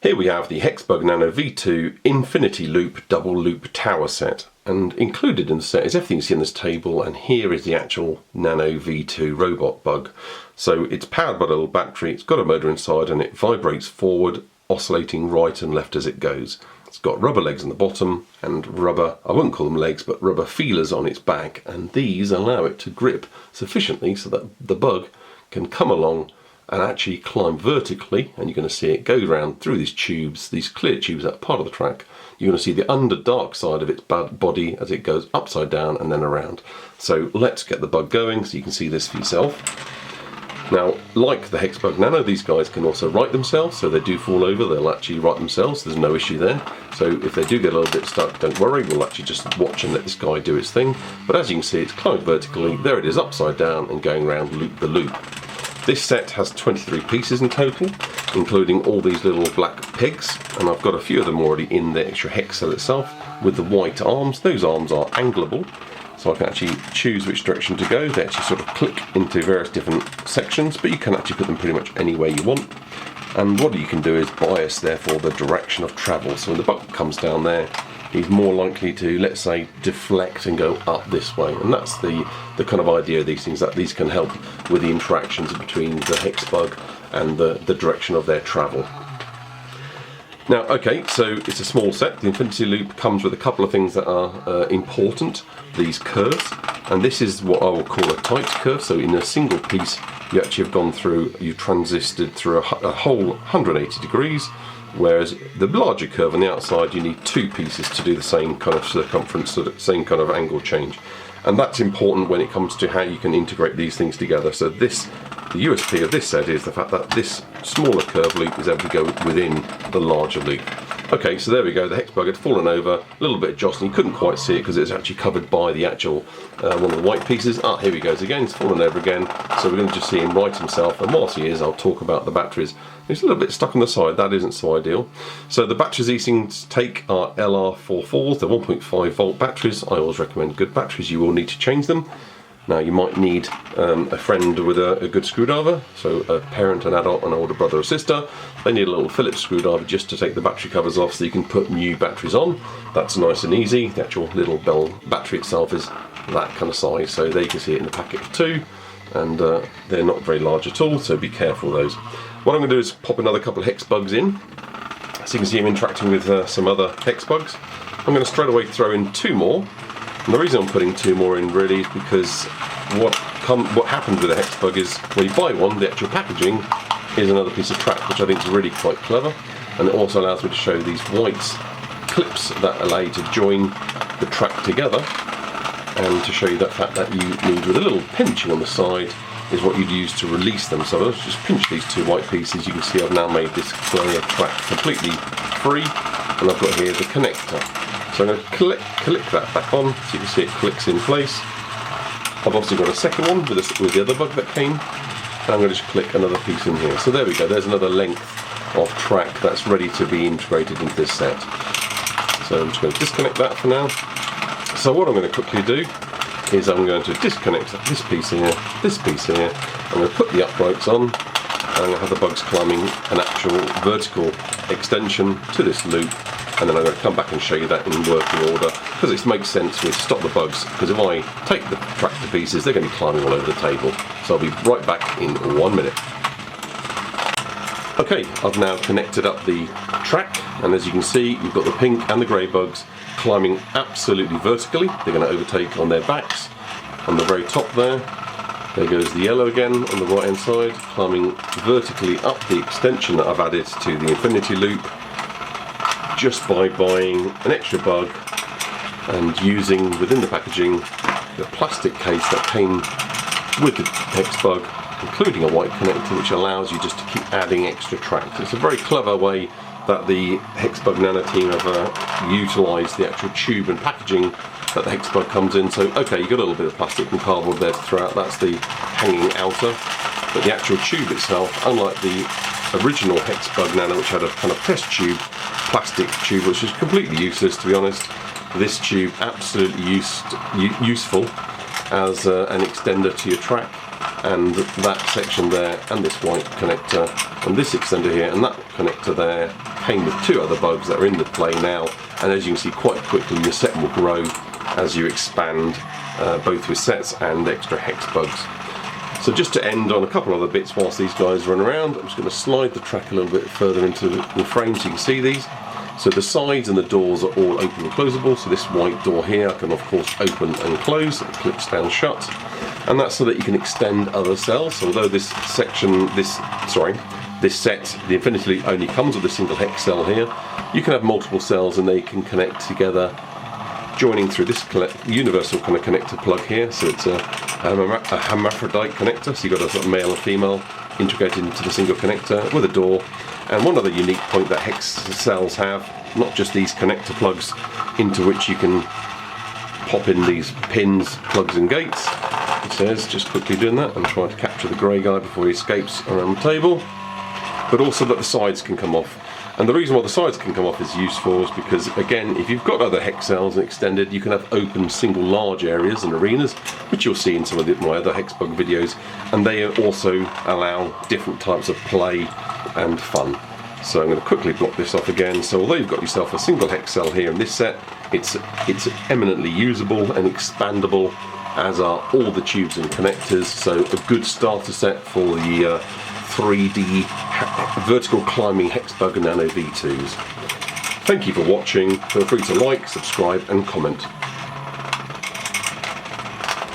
Here we have the HexBug Nano V2 Infinity Loop Double Loop Tower set, and included in the set is everything you see on this table, and here is the actual Nano V2 robot bug. So it's powered by a little battery, it's got a motor inside, and it vibrates forward, oscillating right and left as it goes. It's got rubber legs on the bottom and rubber, I wouldn't call them legs, but rubber feelers on its back, and these allow it to grip sufficiently so that the bug can come along and actually climb vertically, and you're going to see it go around through these tubes, these clear tubes that are part of the track. You're going to see the underdark side of its body as it goes upside down and then around. So let's get the bug going so you can see this for yourself. Now, like the HexBug Nano, these guys can also right themselves, so they do fall over, they'll actually right themselves, there's no issue there. So if they do get a little bit stuck, don't worry, we'll actually just watch and let this guy do its thing. But as you can see, it's climbed vertically, there it is upside down and going around loop the loop. This set has 23 pieces in total, including all these little black pegs, and I've got a few of them already in the extra hex cell itself with the white arms. Those arms are angleable, so I can actually choose which direction to go. They actually sort of click into various different sections, but you can actually put them pretty much anywhere you want. And what you can do is bias, therefore, the direction of travel. So when the bug comes down there, he's more likely to, let's say, deflect and go up this way. And that's the kind of idea of these things, that these can help with the interactions between the HexBug and the direction of their travel. Now, okay, so it's a small set. The Infinity Loop comes with a couple of things that are important. These curves, and this is what I will call a tight curve. So in a single piece, you actually have gone through, you've transisted through a whole 180 degrees. Whereas the larger curve on the outside, you need two pieces to do the same kind of circumference, the same kind of angle change. And that's important when it comes to how you can integrate these things together. So this, the USP of this set is the fact that this smaller curve loop is able to go within the larger loop. Okay, so there we go, the HexBug had fallen over, a little bit of jostling, you couldn't quite see it because it's actually covered by the actual, one of the white pieces. Ah, here he goes again, he's fallen over again, so we're going to just see him right himself, and whilst he is, I'll talk about the batteries. It's a little bit stuck on the side, that isn't so ideal. So the batteries these things take are LR44s, they're 1.5 volt batteries. I always recommend good batteries, you will need to change them. Now you might need a friend with a good screwdriver, so a parent, an adult, an older brother or sister. They need a little Phillips screwdriver just to take the battery covers off so you can put new batteries on. That's nice and easy. The actual little bell battery itself is that kind of size, so there you can see it in the packet of two, and they're not very large at all, so be careful of those. What I'm going to do is pop another couple of HexBugs in, so you can see him interacting with some other HexBugs. I'm going to straight away throw in two more. And the reason I'm putting two more in really is because what happens with a HexBug is when you buy one, the actual packaging is another piece of track, which I think is really quite clever, and it also allows me to show these white clips that allow you to join the track together, and to show you that fact that you need, with a little pinching on the side, is what you'd use to release them. So let's just pinch these two white pieces. You can see I've now made this clear track completely free, and I've got here the connector. So I'm going to click that back on, so you can see it clicks in place. I've obviously got a second one with the other bug that came, and I'm going to just click another piece in here. So there we go, there's another length of track that's ready to be integrated into this set. So I'm just going to disconnect that for now. So what I'm going to quickly do is I'm going to disconnect this piece here, I'm going to put the uprights on, and I'm going to have the bugs climbing an actual vertical extension to this loop. And then I'm going to come back and show you that in working order, because it makes sense for me to stop the bugs, because if I take the track to pieces, they're going to be climbing all over the table. So I'll be right back in 1 minute. Okay, I've now connected up the track, and as you can see, you've got the pink and the grey bugs climbing absolutely vertically. They're going to overtake on their backs. On the very top there goes the yellow again on the right hand side, climbing vertically up the extension that I've added to the Infinity Loop, just by buying an extra bug and using within the packaging the plastic case that came with the HexBug, including a white connector, which allows you just to keep adding extra tracks. It's a very clever way that the HexBug Nano team have utilised the actual tube and packaging that the HexBug comes in. So okay, you've got a little bit of plastic and cardboard there to throw out, that's the hanging outer, but the actual tube itself, unlike the original HexBug Nano, which had a kind of test tube, plastic tube, which is completely useless to be honest, this tube absolutely useful as an extender to your track, and that section there, and this white connector, and this extender here, and that connector there came with 2 other bugs that are in the play now, and as you can see, quite quickly your set will grow as you expand, both with sets and extra hex bugs. So just to end on a couple other bits whilst these guys run around, I'm just going to slide the track a little bit further into the frame so you can see these. So the sides and the doors are all open and closable, so this white door here I can of course open and close, it clips down shut, and that's so that you can extend other cells. So although this set, the Infinity Loop, only comes with a single hex cell here, you can have multiple cells and they can connect together, joining through this universal kind of connector plug here. So it's a hermaphrodite connector, so you've got a sort of male and female integrated into the single connector with a door. And one other unique point that hex cells have, not just these connector plugs into which you can pop in these pins, plugs and gates. It says, just quickly doing that, I'm trying to capture the grey guy before he escapes around the table, but also that the sides can come off. And the reason why the sides can come off is useful is because, again, if you've got other hex cells and extended, you can have open single large areas and arenas, which you'll see in some of my other HexBug videos, and they also allow different types of play and fun. So I'm going to quickly block this off again. So although you've got yourself a single hex cell here in this set, it's eminently usable and expandable, as are all the tubes and connectors. So a good starter set for the 3D vertical climbing HexBug Nano V2s. Thank you for watching. Feel free to like, subscribe and comment.